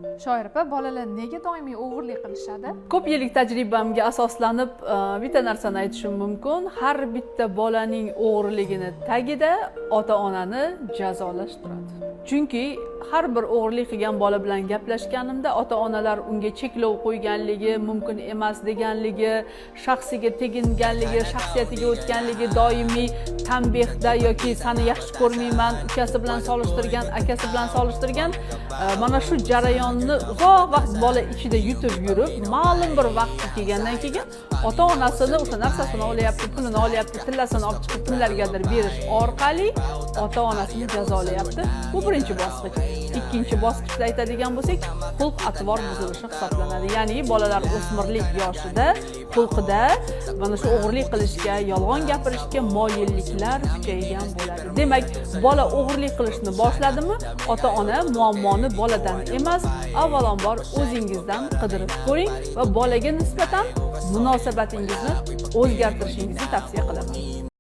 Shoir opa, bolalar nega doimiy o'g'irlik qilishadi? Ko'p yillik tajribamga asoslanib bitta narsani aytishim mumkin. Har bitta bolaning o'g'riligini tagida ota-onani jazolash turadi. Chunki har bir o'g'irlik qilgan bola bilan gaplashganimda ota-onalar unga cheklov qo'yganligi, mumkin emas deganligi, shaxsiga teginganligi, shaxsiyatiga o'tganligi, doimiy tanbehda yoki seni yaxshi ko'rmayman, ukasi bilan solishtirgan, akasi bilan solishtirgan, mana shu jarayonni uzoq vaqt bola ichida yutib yurib, ma'lum bir vaqtga kelgandan keyin ota-onasini o'sha narsasini olyapti, pulini olyapti, tillasini olib chiqib kimlargadir berish orqali ota-onasini jazolayapti. Bu birinchi bosqich. Ikkinchi bosqichda aytadigan bo'lsak, xulq-atvor buzilishi hisoblanadi. Ya'ni bolalar o'smirlik yoshida xulqida mana shu o'g'irlik qilishga, yolg'on gapirishga moyilliklar kuchaygan bo'ladi. Demak, bola o'g'irlik qilishni boshladimi, ota-ona muammoni boladan emas, avvalambor o'zingizdan qidirib ko'ring va bolaga nisbatan munosabatingizni o'zgartirishingizni tavsiya qilaman.